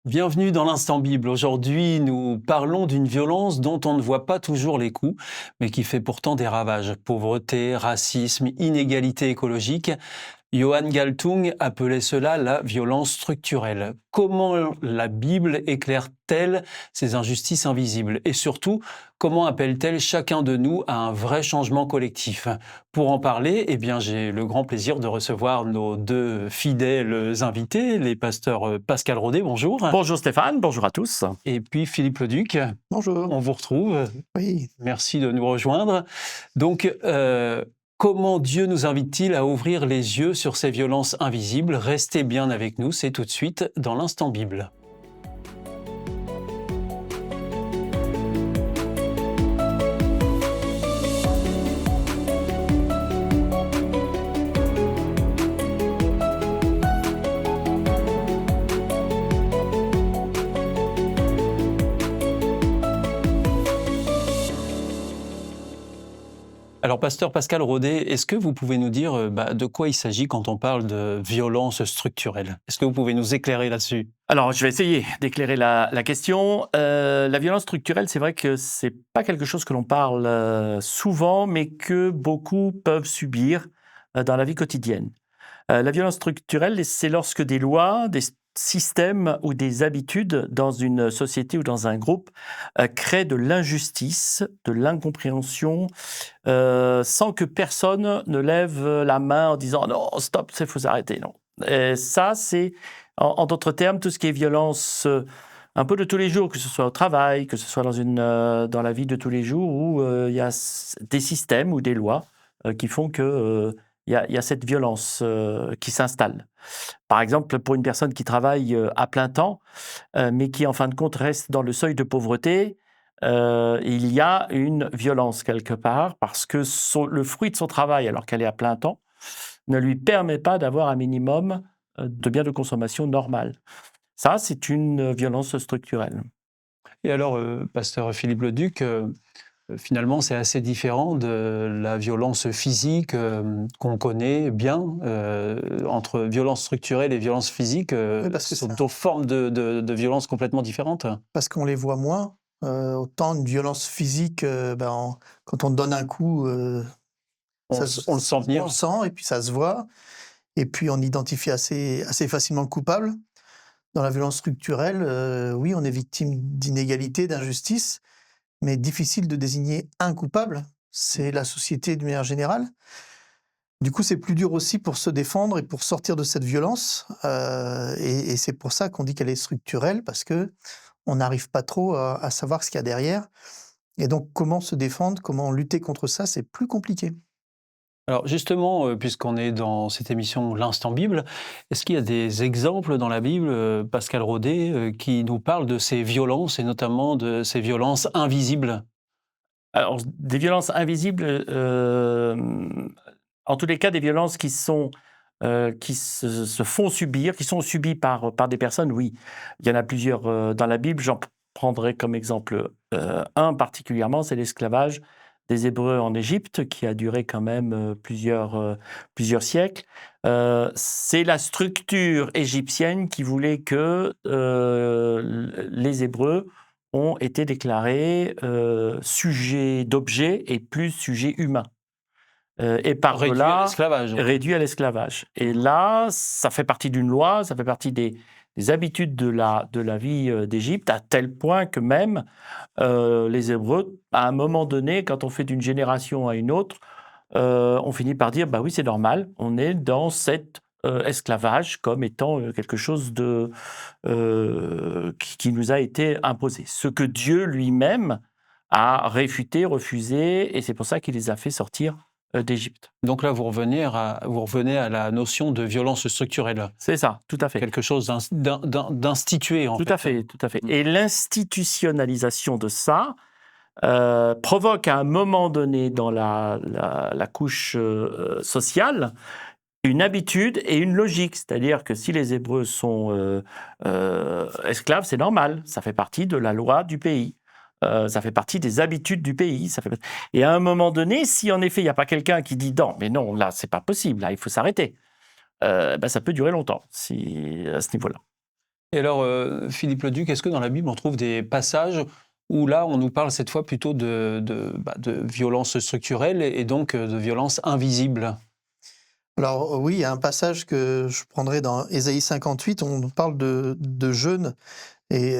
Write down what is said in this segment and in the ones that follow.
Bienvenue dans l'Instant Bible. Aujourd'hui, nous parlons d'une violence dont on ne voit pas toujours les coups, mais qui fait pourtant des ravages. Pauvreté, racisme, inégalité écologique. Johann Galtung appelait cela la violence structurelle. Comment la Bible éclaire-t-elle ces injustices invisibles? Et surtout, comment appelle-t-elle chacun de nous à un vrai changement collectif? Pour en parler, j'ai le grand plaisir de recevoir nos deux fidèles invités, les pasteurs Pascal Rodet, bonjour. Bonjour Stéphane, bonjour à tous. Et puis Philippe Leduc. Bonjour. On vous retrouve. Oui. Merci de nous rejoindre. Donc, comment Dieu nous invite-t-il à ouvrir les yeux sur ces violences invisibles? Restez bien avec nous, c'est tout de suite dans l'Instant Bible. Alors, pasteur Pascal Rodet, est-ce que vous pouvez nous dire de quoi il s'agit quand on parle de violence structurelle? Est-ce que vous pouvez nous éclairer là-dessus? Alors, je vais essayer d'éclairer la question. La violence structurelle, c'est vrai que c'est pas quelque chose que l'on parle souvent, mais que beaucoup peuvent subir dans la vie quotidienne. La violence structurelle, c'est lorsque des lois, des systèmes ou des habitudes dans une société ou dans un groupe créent de l'injustice, de l'incompréhension, sans que personne ne lève la main en disant « Non, stop, il faut s'arrêter ». Non. Et ça, c'est, en d'autres termes, tout ce qui est violence un peu de tous les jours, que ce soit au travail, que ce soit dans la vie de tous les jours, où il y a des systèmes ou des lois qui font que il y a cette violence qui s'installe. Par exemple, pour une personne qui travaille à plein temps, mais qui en fin de compte reste dans le seuil de pauvreté, il y a une violence quelque part parce que le fruit de son travail, alors qu'elle est à plein temps, ne lui permet pas d'avoir un minimum de biens de consommation normal. Ça, c'est une violence structurelle. Et alors, pasteur Philippe Leduc, finalement, c'est assez différent de la violence physique qu'on connaît bien, entre violence structurelle et violence physique, ce sont deux formes de violence complètement différentes. Parce qu'on les voit moins. Autant une violence physique, quand on donne un coup, On le sent venir. On le sent et puis ça se voit. Et puis on identifie assez facilement le coupable. Dans la violence structurelle, oui, on est victime d'inégalité, d'injustice, mais difficile de désigner un coupable. C'est la société d'une manière générale. Du coup, c'est plus dur aussi pour se défendre et pour sortir de cette violence. Et c'est pour ça qu'on dit qu'elle est structurelle, parce qu'on n'arrive pas trop à savoir ce qu'il y a derrière. Et donc, comment se défendre, comment lutter contre ça, c'est plus compliqué. Alors justement, puisqu'on est dans cette émission L'Instant Bible, est-ce qu'il y a des exemples dans la Bible, Pascal Rodet, qui nous parlent de ces violences et notamment de ces violences invisibles? Alors, des violences invisibles, en tous les cas, des violences qui se font subir, qui sont subies par des personnes, oui. Il y en a plusieurs dans la Bible. J'en prendrai comme exemple un particulièrement, c'est l'esclavage des Hébreux en Égypte, qui a duré quand même plusieurs siècles. C'est la structure égyptienne qui voulait que les Hébreux ont été déclarés sujets d'objets et plus sujets humains. Et par là, réduit à l'esclavage. Et là, ça fait partie d'une loi, ça fait partie des habitudes de la vie d'Égypte, à tel point que même les Hébreux, à un moment donné, quand on fait d'une génération à une autre, on finit par dire, bah oui, c'est normal, on est dans cet esclavage comme étant quelque chose qui nous a été imposé. Ce que Dieu lui-même a réfuté, refusé, et c'est pour ça qu'il les a fait sortir d'Égypte. Donc là, vous revenez à la notion de violence structurelle. C'est ça, tout à fait. Quelque chose d'institué, en fait. Tout à fait, tout à fait. Et l'institutionnalisation de ça provoque à un moment donné dans la couche sociale une habitude et une logique. C'est-à-dire que si les Hébreux sont esclaves, c'est normal. Ça fait partie de la loi du pays. Ça fait partie des habitudes du pays. Et à un moment donné, si en effet il n'y a pas quelqu'un qui dit non, mais non, là c'est pas possible, là il faut s'arrêter, ça peut durer longtemps à ce niveau-là. Et alors, Philippe Leduc, est-ce que dans la Bible, on trouve des passages où là, on nous parle cette fois plutôt de violence structurelle et donc de violence invisible? Alors oui, il y a un passage que je prendrai dans Ésaïe 58, on nous parle de jeûne, et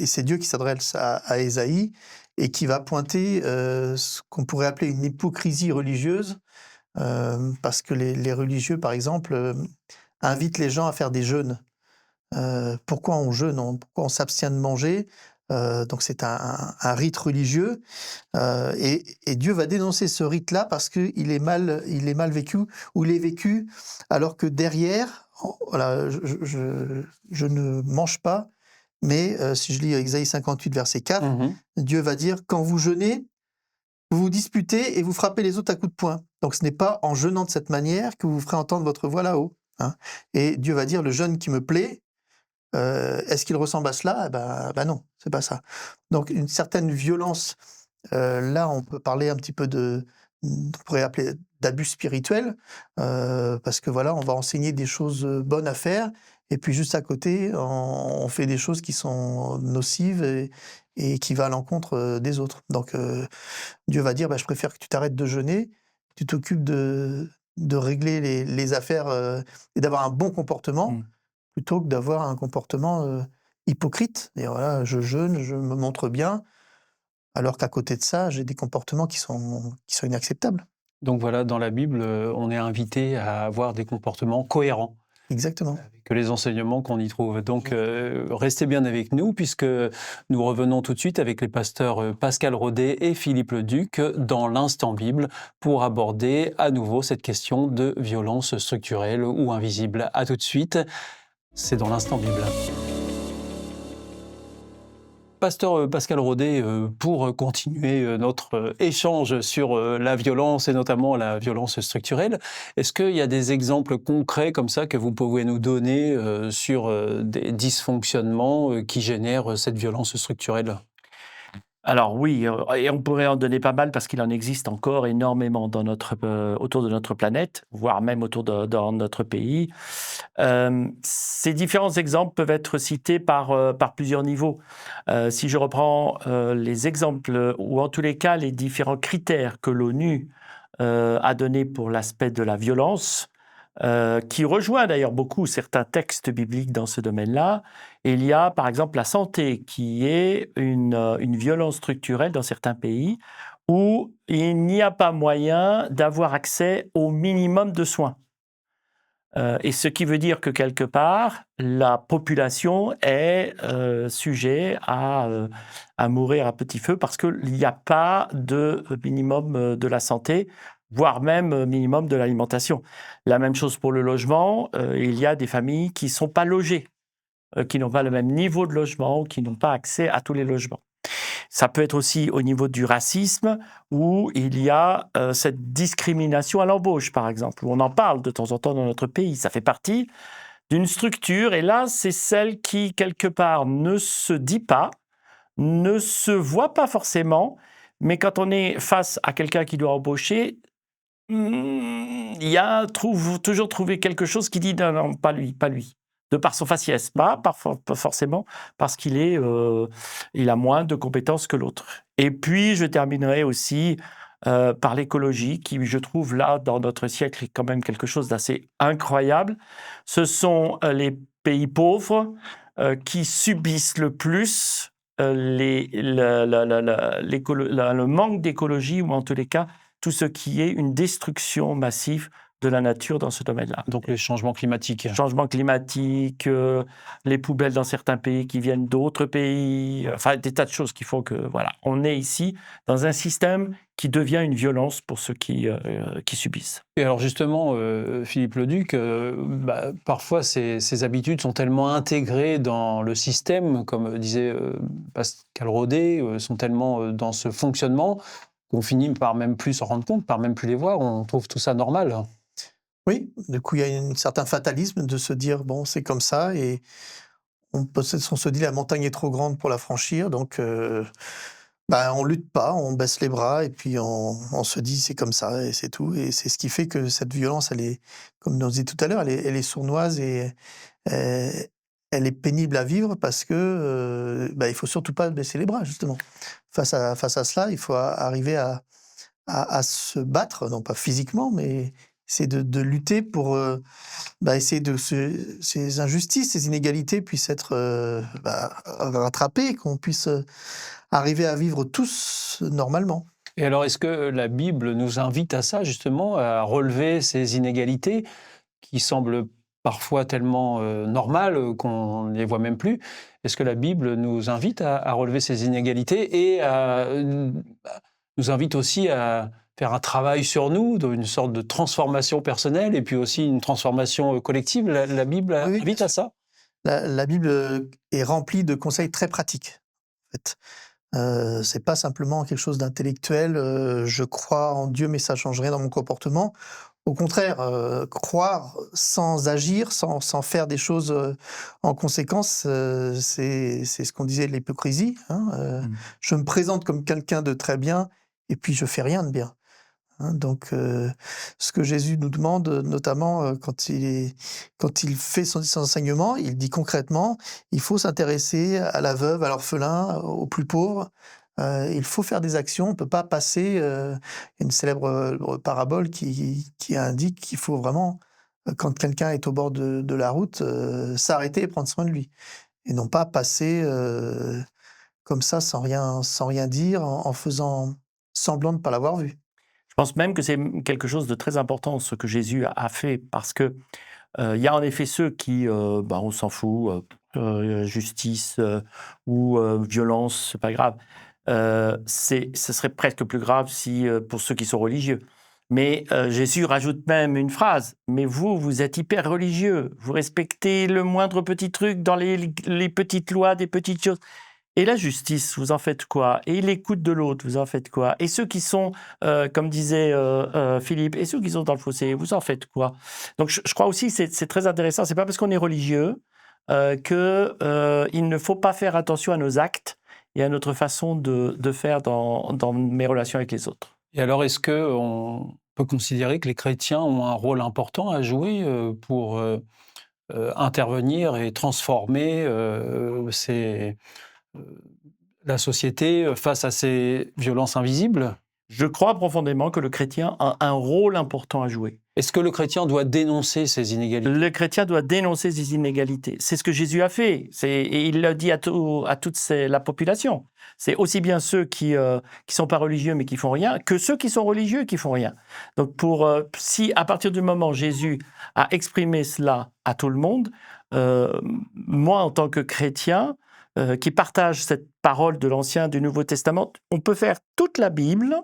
c'est Dieu qui s'adresse à Ésaïe et qui va pointer ce qu'on pourrait appeler une hypocrisie religieuse, parce que les religieux, par exemple, invitent les gens à faire des jeûnes. Pourquoi on jeûne? Pourquoi on s'abstient de manger? Donc c'est un rite religieux, et Dieu va dénoncer ce rite-là parce qu'il est mal vécu, ou il est vécu alors que derrière, voilà, je ne mange pas, mais si je lis Ésaïe 58, verset 4, Mhm. Dieu va dire: quand vous jeûnez, vous vous disputez et vous frappez les autres à coups de poing. Donc ce n'est pas en jeûnant de cette manière que vous ferez entendre votre voix là-haut, hein. Et Dieu va dire: le jeûne qui me plaît, est-ce qu'il ressemble à cela? Eh ben non, c'est pas ça. Donc une certaine violence, là on peut parler un petit peu on pourrait appeler d'abus spirituel, parce que voilà, on va enseigner des choses, bonnes à faire, et puis juste à côté, on fait des choses qui sont nocives et qui va à l'encontre, des autres. Donc Dieu va dire: «Bah, je préfère que tu t'arrêtes de jeûner, tu t'occupes de régler les affaires, et d'avoir un bon comportement, Mmh. plutôt que d'avoir un comportement, hypocrite, et voilà, je jeûne, je me montre bien, alors qu'à côté de ça, j'ai des comportements qui sont inacceptables. Donc voilà, dans la Bible, on est invité à avoir des comportements cohérents Exactement. avec les enseignements qu'on y trouve. Donc restez bien avec nous puisque nous revenons tout de suite avec les pasteurs Pascal Rodet et Philippe Leduc dans l'Instant Bible pour aborder à nouveau cette question de violence structurelle ou invisible. À tout de suite, c'est dans l'Instant Bible. Pasteur Pascal Rodet, pour continuer notre échange sur la violence et notamment la violence structurelle, est-ce qu'il y a des exemples concrets comme ça que vous pouvez nous donner sur des dysfonctionnements qui génèrent cette violence structurelle? Alors oui, et on pourrait en donner pas mal parce qu'il en existe encore énormément autour de notre planète, voire même dans notre pays. Ces différents exemples peuvent être cités par plusieurs niveaux. Si je reprends les exemples, ou en tous les cas les différents critères que l'ONU a donnés pour l'aspect de la violence, qui rejoint d'ailleurs beaucoup certains textes bibliques dans ce domaine-là. Et il y a par exemple la santé, qui est une violence structurelle dans certains pays où il n'y a pas moyen d'avoir accès au minimum de soins. Et ce qui veut dire que quelque part, la population est sujet à mourir à petit feu parce qu'il n'y a pas de minimum de la santé, voire même minimum de l'alimentation. La même chose pour le logement, il y a des familles qui ne sont pas logées, qui n'ont pas le même niveau de logement, qui n'ont pas accès à tous les logements. Ça peut être aussi au niveau du racisme, où il y a cette discrimination à l'embauche, par exemple, où on en parle de temps en temps dans notre pays. Ça fait partie d'une structure, et là, c'est celle qui, quelque part, ne se dit pas, ne se voit pas forcément, mais quand on est face à quelqu'un qui doit embaucher, il y a toujours trouvé quelque chose qui dit non, non, pas lui, pas lui. De par son faciès, pas forcément parce il a moins de compétences que l'autre. Et puis, je terminerai aussi par l'écologie, qui, je trouve, là, dans notre siècle, est quand même quelque chose d'assez incroyable. Ce sont les pays pauvres qui subissent le plus le manque d'écologie, ou en tous les cas, tout ce qui est une destruction massive de la nature dans ce domaine-là. Donc les changements climatiques. Changement climatique, les poubelles dans certains pays qui viennent d'autres pays, enfin des tas de choses qui font que, voilà, on est ici dans un système qui devient une violence pour ceux qui subissent. Et alors justement, Philippe Leduc, parfois ces habitudes sont tellement intégrées dans le système, comme disait Pascal Rodet, sont tellement dans ce fonctionnement qu'on finit par même plus s'en rendre compte, par même plus les voir, on trouve tout ça normal. Oui, du coup, il y a un certain fatalisme de se dire: «Bon, c'est comme ça», et on se dit: «La montagne est trop grande pour la franchir», donc on lutte pas, on baisse les bras, et puis on se dit: «C'est comme ça et c'est tout», et c'est ce qui fait que cette violence, elle est, comme on disait tout à l'heure, elle est sournoise, et elle est pénible à vivre parce que il faut surtout pas baisser les bras, justement. Face à cela, il faut arriver à se battre, non pas physiquement, mais essayer de lutter pour essayer ces injustices, ces inégalités puissent être rattrapées, qu'on puisse arriver à vivre tous normalement. Et alors, est-ce que la Bible nous invite à ça, justement, à relever ces inégalités qui semblent parfois tellement normales qu'on ne les voit même plus? Est-ce que la Bible nous invite à relever ces inégalités et nous invite aussi à faire un travail sur nous, une sorte de transformation personnelle et puis aussi une transformation collective? La Bible Oui, invite à ça? La Bible est remplie de conseils très pratiques, en fait. C'est pas simplement quelque chose d'intellectuel, je crois en Dieu, mais ça change rien dans mon comportement. Au contraire, croire sans agir, sans faire des choses en conséquence, c'est ce qu'on disait de l'hypocrisie, hein. Je me présente comme quelqu'un de très bien et puis je fais rien de bien, hein. Donc, ce que Jésus nous demande, notamment quand il fait son enseignement, il dit concrètement, il faut s'intéresser à la veuve, à l'orphelin, aux plus pauvres. Il faut faire des actions, on ne peut pas passer. Il y a une célèbre parabole qui indique qu'il faut vraiment, quand quelqu'un est au bord de la route, s'arrêter et prendre soin de lui. Et non pas passer comme ça sans rien dire, en faisant semblant de ne pas l'avoir vu. Je pense même que c'est quelque chose de très important, ce que Jésus a fait, parce que il y a en effet ceux qui, on s'en fout, justice ou violence, c'est pas grave. Ce serait presque plus grave si, pour ceux qui sont religieux. Mais Jésus rajoute même une phrase. Mais vous êtes hyper religieux. Vous respectez le moindre petit truc dans les petites lois, des petites choses. Et la justice, vous en faites quoi? Et l'écoute de l'autre, vous en faites quoi? Et ceux qui sont, comme disait Philippe, et ceux qui sont dans le fossé, vous en faites quoi? Donc je crois aussi que c'est très intéressant. C'est pas parce qu'on est religieux qu'il ne faut pas faire attention à nos actes et à notre façon de faire dans mes relations avec les autres. Et alors, est-ce qu'on peut considérer que les chrétiens ont un rôle important à jouer pour intervenir et transformer la société face à ces violences invisibles? Je crois profondément que le chrétien a un rôle important à jouer. Est-ce que le chrétien doit dénoncer ces inégalités? Le chrétien doit dénoncer ces inégalités. C'est ce que Jésus a fait. Et il l'a dit à toute la population. C'est aussi bien ceux qui sont pas religieux mais qui font rien, que ceux qui sont religieux et qui font rien. Donc si à partir du moment où Jésus a exprimé cela à tout le monde, moi en tant que chrétien, qui partage cette parole de l'Ancien, du Nouveau Testament, on peut faire toute la Bible.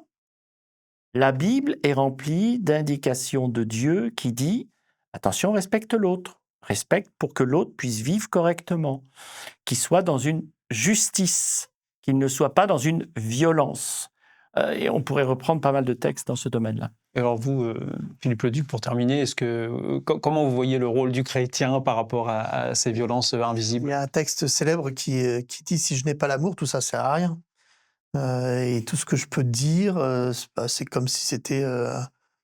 La Bible est remplie d'indications de Dieu qui dit « Attention, respecte l'autre. Respecte pour que l'autre puisse vivre correctement. Qu'il soit dans une justice, qu'il ne soit pas dans une violence. » Et on pourrait reprendre pas mal de textes dans ce domaine-là. Et alors vous, Philippe Leduc, pour terminer, comment vous voyez le rôle du chrétien par rapport à ces violences invisibles? Il y a un texte célèbre qui dit « Si je n'ai pas l'amour, tout ça sert à rien ». Et tout ce que je peux dire, c'est comme si c'était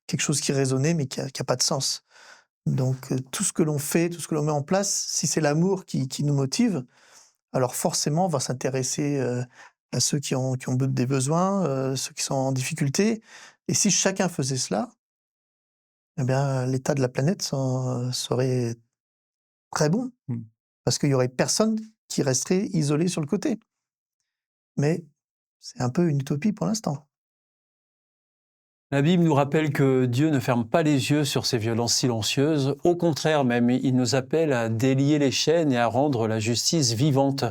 quelque chose qui résonnait mais qui a pas de sens. Donc tout ce que l'on fait, tout ce que l'on met en place, si c'est l'amour qui nous motive, alors forcément on va s'intéresser à ceux qui ont des besoins, ceux qui sont en difficulté. Et si chacun faisait cela, eh bien l'état de la planète serait très bon. Parce qu'il y aurait personne qui resterait isolé sur le côté. Mais c'est un peu une utopie pour l'instant. La Bible nous rappelle que Dieu ne ferme pas les yeux sur ces violences silencieuses. Au contraire même, il nous appelle à délier les chaînes et à rendre la justice vivante.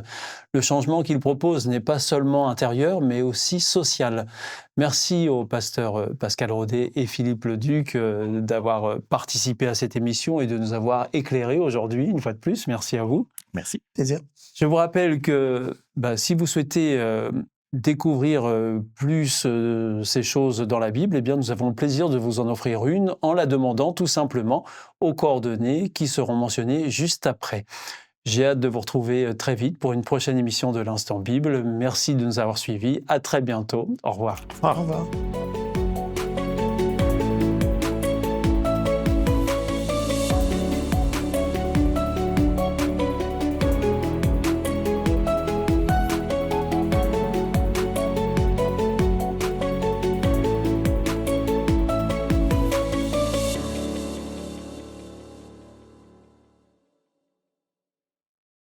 Le changement qu'il propose n'est pas seulement intérieur, mais aussi social. Merci aux pasteurs Pascal Rodet et Philippe Leduc d'avoir participé à cette émission et de nous avoir éclairés aujourd'hui, une fois de plus. Merci à vous. Merci. Plaisir. Je vous rappelle que si vous souhaitez découvrir plus ces choses dans la Bible, eh bien, nous avons le plaisir de vous en offrir une en la demandant tout simplement aux coordonnées qui seront mentionnées juste après. J'ai hâte de vous retrouver très vite pour une prochaine émission de l'Instant Bible. Merci de nous avoir suivis. À très bientôt. Au revoir. Au revoir.